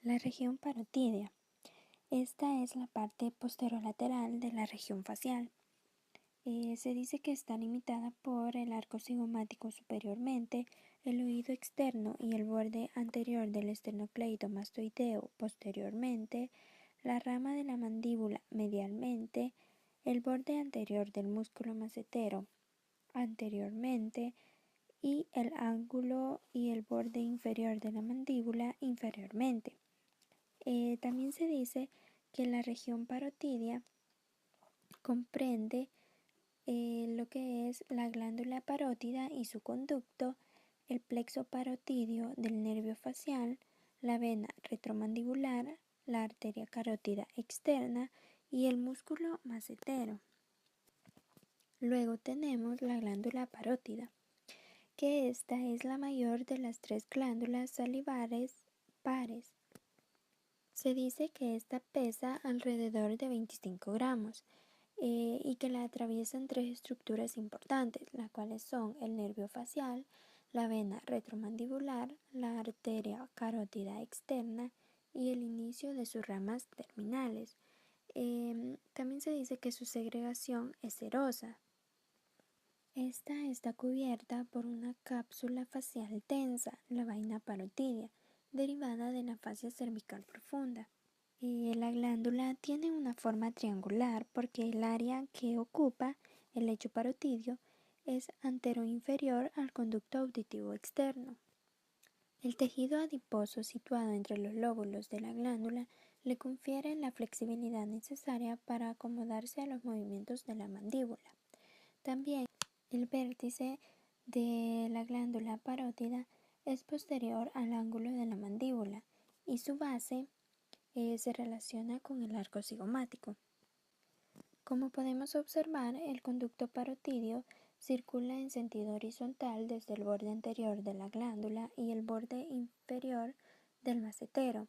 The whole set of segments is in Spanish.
La región parotídea. Esta es la parte posterolateral de la región facial. Se dice que está limitada por el arco cigomático superiormente, el oído externo y el borde anterior del esternocleidomastoideo posteriormente, la rama de la mandíbula medialmente, el borde anterior del músculo macetero anteriormente y el ángulo y el borde inferior de la mandíbula inferiormente. También se dice que la región parotídea comprende lo que es la glándula parótida y su conducto, el plexo parotídeo del nervio facial, la vena retromandibular, la arteria carótida externa y el músculo macetero. Luego tenemos la glándula parótida, que esta es la mayor de las tres glándulas salivares pares. Se dice que esta pesa alrededor de 25 gramos y que la atraviesan tres estructuras importantes, las cuales son el nervio facial, la vena retromandibular, la arteria carótida externa y el inicio de sus ramas terminales. También se dice que su segregación es serosa. Esta está cubierta por una cápsula facial tensa, la vaina parotídea, derivada de la fascia cervical profunda. La glándula tiene una forma triangular porque el área que ocupa el lecho parotídeo es anteroinferior al conducto auditivo externo. El tejido adiposo situado entre los lóbulos de la glándula le confiere la flexibilidad necesaria para acomodarse a los movimientos de la mandíbula. También el vértice de la glándula parótida es posterior al ángulo de la mandíbula y su base se relaciona con el arco cigomático. Como podemos observar, el conducto parotídeo circula en sentido horizontal desde el borde anterior de la glándula y el borde inferior del macetero,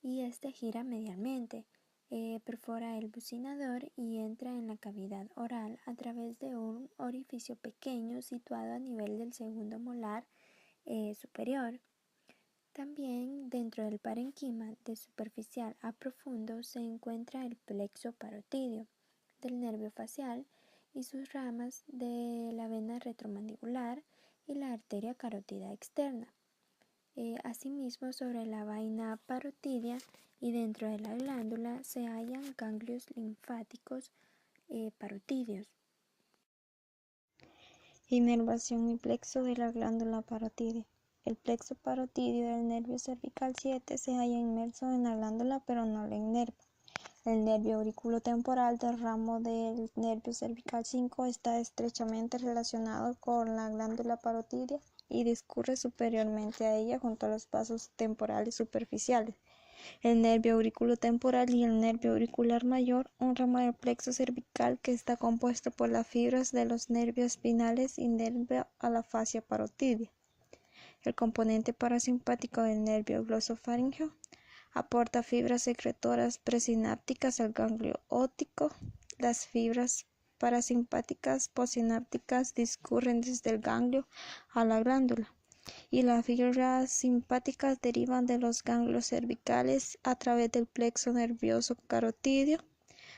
y este gira medialmente, perfora el bucinador y entra en la cavidad oral a través de un orificio pequeño situado a nivel del segundo molar superior. También dentro del parenquima de superficial a profundo se encuentra el plexo parotídeo del nervio facial y sus ramas de la vena retromandibular y la arteria carótida externa. Asimismo, sobre la vaina parotídea y dentro de la glándula se hallan ganglios linfáticos parotídeos. Inervación y plexo de la glándula parotídea. El plexo parotídeo del nervio cervical 7 se halla inmerso en la glándula pero no la inerva. El nervio auriculotemporal del ramo del nervio cervical 5 está estrechamente relacionado con la glándula parotídea y discurre superiormente a ella junto a los vasos temporales superficiales. El nervio auriculotemporal y el nervio auricular mayor, un ramo del plexo cervical que está compuesto por las fibras de los nervios espinales, inerva a la fascia parotídea. El componente parasimpático del nervio glosofaríngeo aporta fibras secretoras presinápticas al ganglio óptico. Las fibras parasimpáticas postsinápticas discurren desde el ganglio a la glándula, y las fibras simpáticas derivan de los ganglios cervicales a través del plexo nervioso carotídeo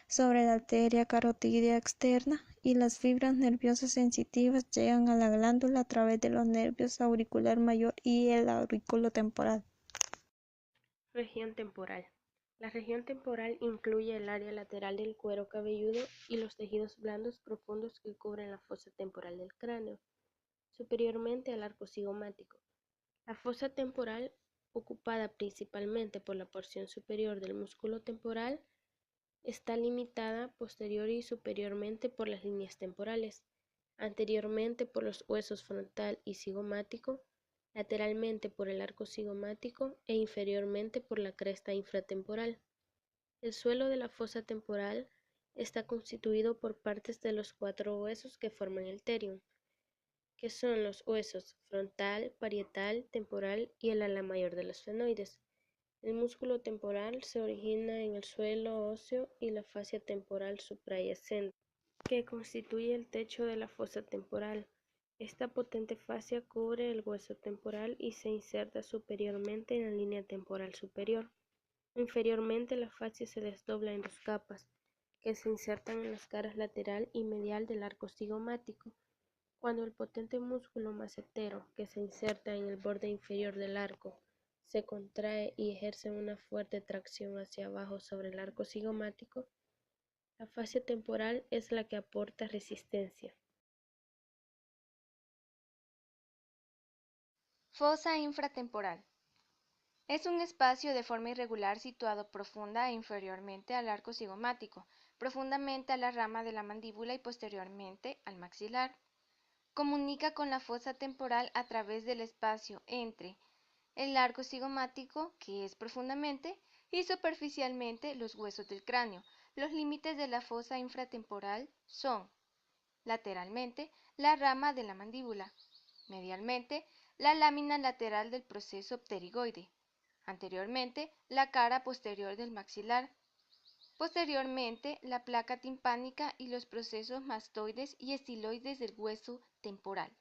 sobre la arteria carotídea externa, y las fibras nerviosas sensitivas llegan a la glándula a través de los nervios auricular mayor y el auriculotemporal. Región temporal. La región temporal incluye el área lateral del cuero cabelludo y los tejidos blandos profundos que cubren la fosa temporal del cráneo, superiormente al arco cigomático. La fosa temporal, ocupada principalmente por la porción superior del músculo temporal, está limitada posterior y superiormente por las líneas temporales, anteriormente por los huesos frontal y cigomático, lateralmente por el arco cigomático e inferiormente por la cresta infratemporal. El suelo de la fosa temporal está constituido por partes de los 4 huesos que forman el terium, que son los huesos frontal, parietal, temporal y el ala mayor de los sfenoides. El músculo temporal se origina en el suelo óseo y la fascia temporal suprayacente, que constituye el techo de la fosa temporal. Esta potente fascia cubre el hueso temporal y se inserta superiormente en la línea temporal superior. Inferiormente, la fascia se desdobla en dos capas, que se insertan en las caras lateral y medial del arco cigomático. Cuando el potente músculo macetero, que se inserta en el borde inferior del arco, se contrae y ejerce una fuerte tracción hacia abajo sobre el arco cigomático, la fascia temporal es la que aporta resistencia. Fosa infratemporal. Es un espacio de forma irregular situado profunda e inferiormente al arco cigomático, profundamente a la rama de la mandíbula y posteriormente al maxilar. Comunica con la fosa temporal a través del espacio entre el arco cigomático, que es profundamente, y superficialmente los huesos del cráneo. Los límites de la fosa infratemporal son, lateralmente, la rama de la mandíbula, medialmente, la lámina lateral del proceso pterigoide, anteriormente, la cara posterior del maxilar, posteriormente, la placa timpánica y los procesos mastoides y estiloides del hueso temporal.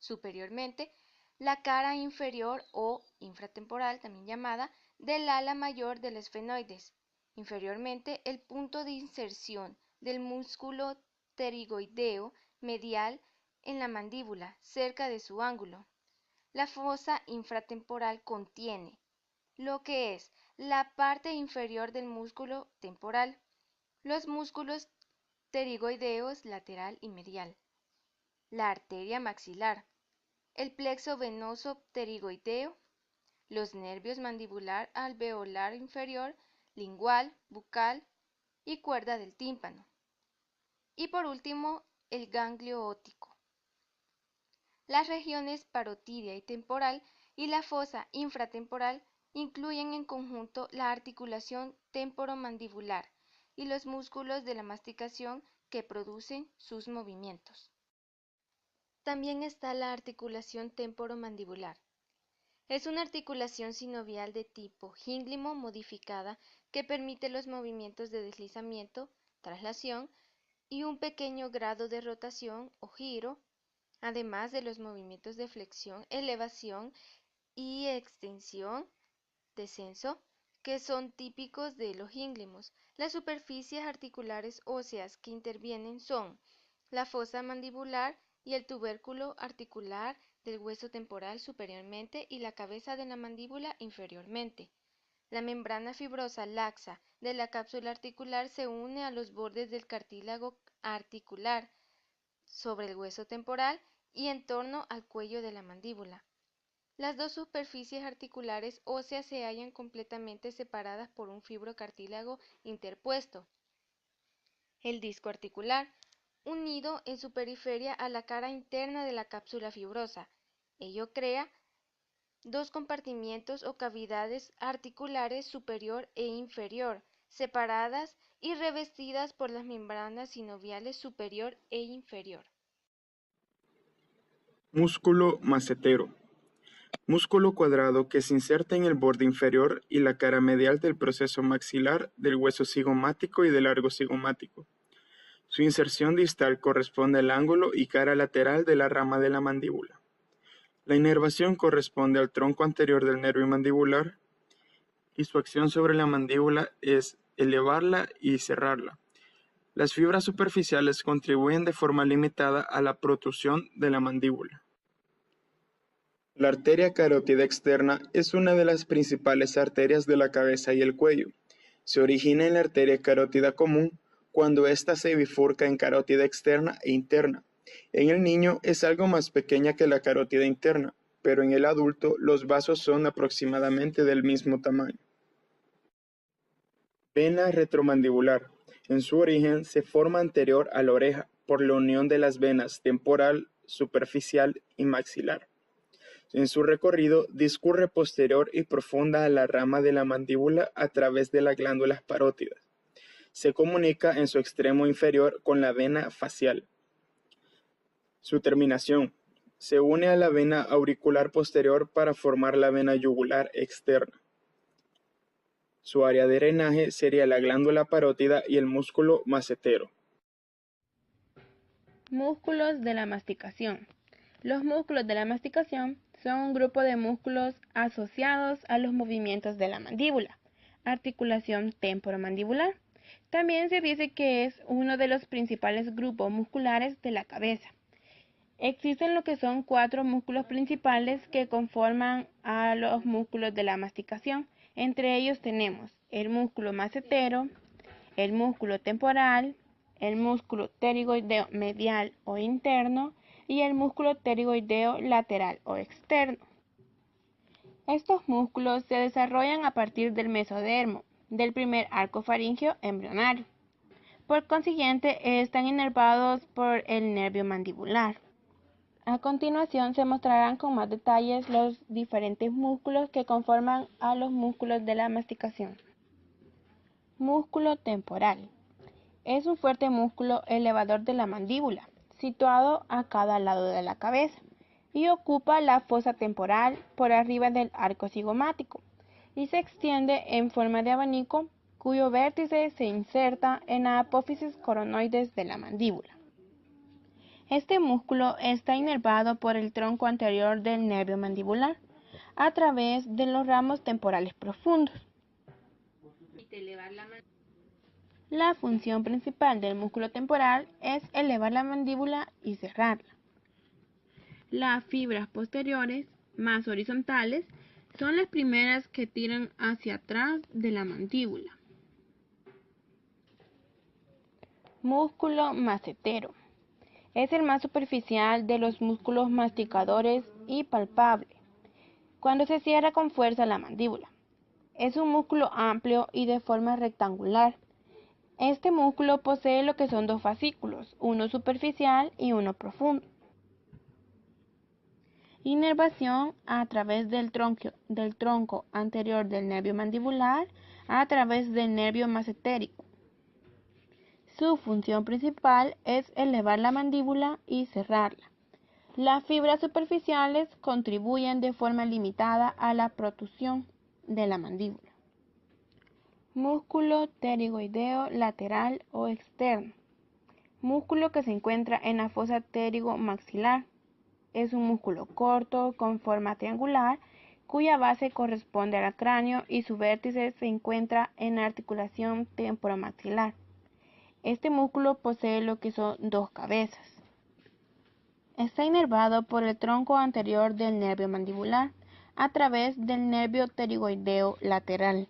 Superiormente, la cara inferior o infratemporal, también llamada, del ala mayor del esfenoides. Inferiormente, el punto de inserción del músculo pterigoideo medial en la mandíbula, cerca de su ángulo. La fosa infratemporal contiene lo que es la parte inferior del músculo temporal, los músculos pterigoideos lateral y medial, la arteria maxilar, el plexo venoso pterigoideo, los nervios mandibular alveolar inferior, lingual, bucal y cuerda del tímpano. Y por último, el ganglio óptico. Las regiones parotidia y temporal y la fosa infratemporal incluyen en conjunto la articulación temporomandibular y los músculos de la masticación que producen sus movimientos. También está la articulación temporomandibular. Es una articulación sinovial de tipo gínglimo modificada que permite los movimientos de deslizamiento, traslación y un pequeño grado de rotación o giro, además de los movimientos de flexión, elevación y extensión, descenso, que son típicos de los gínglimos. Las superficies articulares óseas que intervienen son la fosa mandibular y el tubérculo articular del hueso temporal superiormente y la cabeza de la mandíbula inferiormente. La membrana fibrosa laxa de la cápsula articular se une a los bordes del cartílago articular sobre el hueso temporal y en torno al cuello de la mandíbula. Las dos superficies articulares óseas se hallan completamente separadas por un fibrocartílago interpuesto. El disco articular, unido en su periferia a la cara interna de la cápsula fibrosa. Ello crea dos compartimientos o cavidades articulares superior e inferior, separadas y revestidas por las membranas sinoviales superior e inferior. Músculo macetero. Músculo cuadrado que se inserta en el borde inferior y la cara medial del proceso maxilar del hueso cigomático y del largo cigomático. Su inserción distal corresponde al ángulo y cara lateral de la rama de la mandíbula. La inervación corresponde al tronco anterior del nervio mandibular y su acción sobre la mandíbula es elevarla y cerrarla. Las fibras superficiales contribuyen de forma limitada a la protrusión de la mandíbula. La arteria carótida externa es una de las principales arterias de la cabeza y el cuello. Se origina en la arteria carótida común cuando ésta se bifurca en carótida externa e interna. En el niño es algo más pequeña que la carótida interna, pero en el adulto los vasos son aproximadamente del mismo tamaño. Vena retromandibular. En su origen se forma anterior a la oreja por la unión de las venas temporal, superficial y maxilar. En su recorrido discurre posterior y profunda a la rama de la mandíbula a través de las glándulas parótidas. Se comunica en su extremo inferior con la vena facial. Su terminación se une a la vena auricular posterior para formar la vena yugular externa. Su área de drenaje sería la glándula parótida y el músculo macetero. Músculos de la masticación. Los músculos de la masticación son un grupo de músculos asociados a los movimientos de la mandíbula, articulación temporomandibular. También se dice que es uno de los principales grupos musculares de la cabeza. Existen lo que son 4 músculos principales que conforman a los músculos de la masticación. Entre ellos tenemos el músculo macetero, el músculo temporal, el músculo pterigoideo medial o interno y el músculo pterigoideo lateral o externo. Estos músculos se desarrollan a partir del mesodermo, del primer arco faríngeo embrionario. Por consiguiente, están inervados por el nervio mandibular. A continuación se mostrarán con más detalles los diferentes músculos que conforman a los músculos de la masticación. Músculo temporal. Es un fuerte músculo elevador de la mandíbula, situado a cada lado de la cabeza, y ocupa la fosa temporal por arriba del arco cigomático, y se extiende en forma de abanico, cuyo vértice se inserta en la apófisis coronoides de la mandíbula. Este músculo está inervado por el tronco anterior del nervio mandibular, a través de los ramos temporales profundos. La función principal del músculo temporal es elevar la mandíbula y cerrarla. Las fibras posteriores, más horizontales, son las primeras que tiran hacia atrás de la mandíbula. Músculo macetero. Es el más superficial de los músculos masticadores y palpable, cuando se cierra con fuerza la mandíbula. Es un músculo amplio y de forma rectangular. Este músculo posee lo que son 2 fascículos, uno superficial y uno profundo. Inervación a través del tronco anterior del nervio mandibular a través del nervio macetérico. Su función principal es elevar la mandíbula y cerrarla. Las fibras superficiales contribuyen de forma limitada a la protrusión de la mandíbula. Músculo pterigoideo lateral o externo. Músculo que se encuentra en la fosa pterigomaxilar. Es un músculo corto con forma triangular cuya base corresponde al cráneo y su vértice se encuentra en la articulación temporomaxilar. Este músculo posee lo que son 2 cabezas. Está inervado por el tronco anterior del nervio mandibular a través del nervio pterigoideo lateral.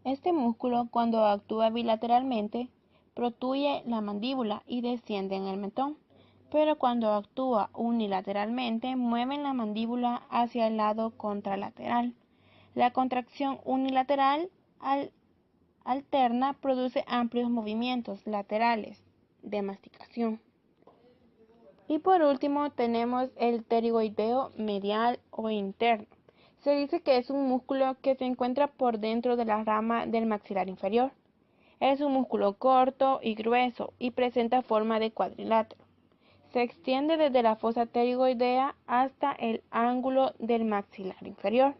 Este músculo, cuando actúa bilateralmente, protruye la mandíbula y desciende en el mentón, pero cuando actúa unilateralmente, mueve la mandíbula hacia el lado contralateral. La contracción unilateral alterna produce amplios movimientos laterales de masticación. Y por último tenemos el pterigoideo medial o interno. Se dice que es un músculo que se encuentra por dentro de la rama del maxilar inferior. Es un músculo corto y grueso y presenta forma de cuadrilátero. Se extiende desde la fosa pterigoidea hasta el ángulo del maxilar inferior.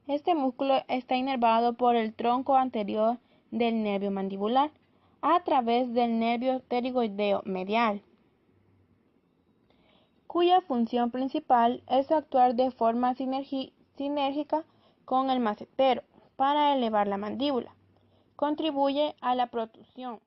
Este músculo está inervado por el tronco anterior del nervio mandibular a través del nervio pterigoideo medial, cuya función principal es actuar de forma sinérgica con el macetero para elevar la mandíbula. Contribuye a la protrusión